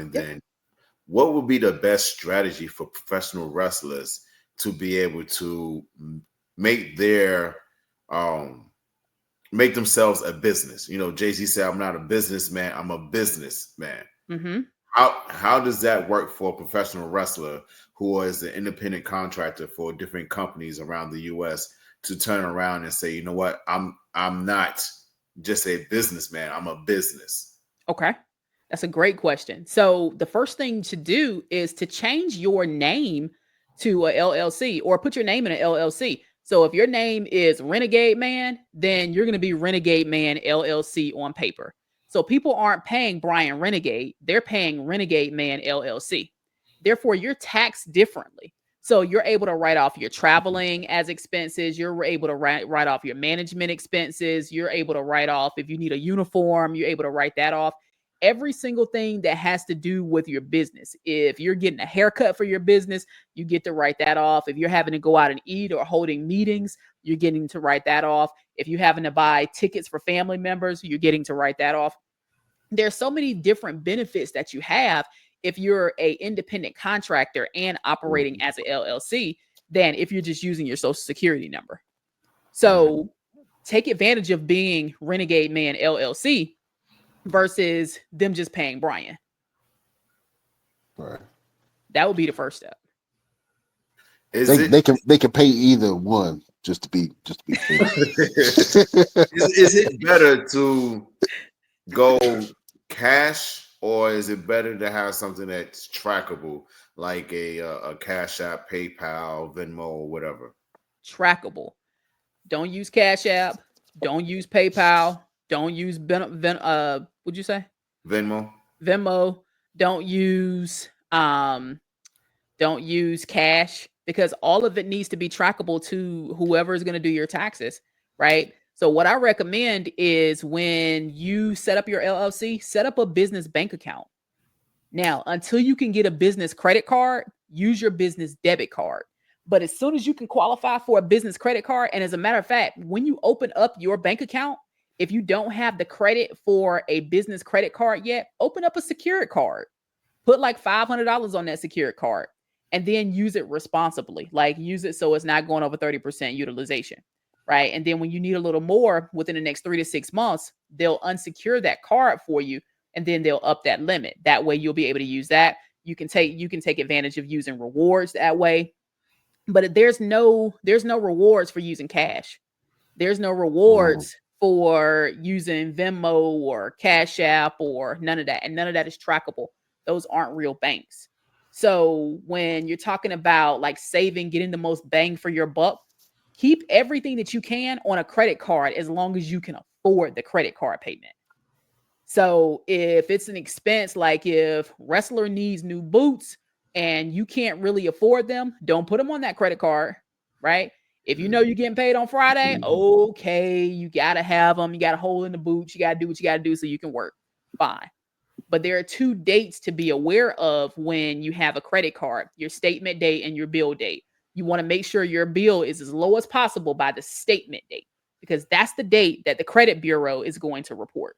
And then what would be the best strategy for professional wrestlers to be able to make make themselves a business? You know, Jay-Z said, I'm not a businessman, I'm a businessman. Mm-hmm. How does that work for a professional wrestler who is an independent contractor for different companies around the US to turn around and say, you know what, I'm not just a businessman, I'm a business? Okay. That's a great question. So the first thing to do is to change your name to a LLC, or put your name in an LLC. So if your name is Renegade Man, then you're going to be Renegade Man LLC on paper. So people aren't paying Brian Renegade, they're paying Renegade Man LLC. Therefore, you're taxed differently. So you're able to write off your traveling as expenses. You're able to write off your management expenses. You're able to write off, if you need a uniform, you're able to write that off. Every single thing that has to do with your business. If you're getting a haircut for your business, you get to write that off. If you're having to go out and eat or holding meetings, you're getting to write that off. If you're having to buy tickets for family members, you're getting to write that off. There's so many different benefits that you have if you're an independent contractor and operating as an LLC than if you're just using your social security number. So take advantage of being Renegade Man LLC versus them just paying Brian. Right. That would be the first step. They can pay either one, just to be fair. Is it better to go cash, or is it better to have something that's trackable, like a Cash App, PayPal, Venmo, or whatever? Trackable. Don't use Cash App. Don't use PayPal. Don't use what'd you say? Venmo. Don't use cash, because all of it needs to be trackable to whoever is going to do your taxes, right? So what I recommend is when you set up your LLC, set up a business bank account. Now, until you can get a business credit card, use your business debit card. But as soon as you can qualify for a business credit card, and as a matter of fact, when you open up your bank account, if you don't have the credit for a business credit card yet, open up a secured card. Put like $500 on that secured card and then use it responsibly. Like, use it so it's not going over 30% utilization, right? And then when you need a little more within the next 3 to 6 months, they'll unsecure that card for you, and then they'll up that limit. That way you'll be able to use that. You can take advantage of using rewards that way. But there's no rewards for using cash. There's no rewards for using Venmo or Cash App or none of that. And none of that is trackable. Those aren't real banks. So when you're talking about like saving, getting the most bang for your buck, keep everything that you can on a credit card as long as you can afford the credit card payment. So if it's an expense, like if wrestler needs new boots and you can't really afford them, don't put them on that credit card, right? If you know you're getting paid on Friday, okay, you got to have them. You got to hold in the boots. You got to do what you got to do so you can work. Fine. But there are 2 dates to be aware of when you have a credit card: your statement date and your bill date. You want to make sure your bill is as low as possible by the statement date, because that's the date that the credit bureau is going to report.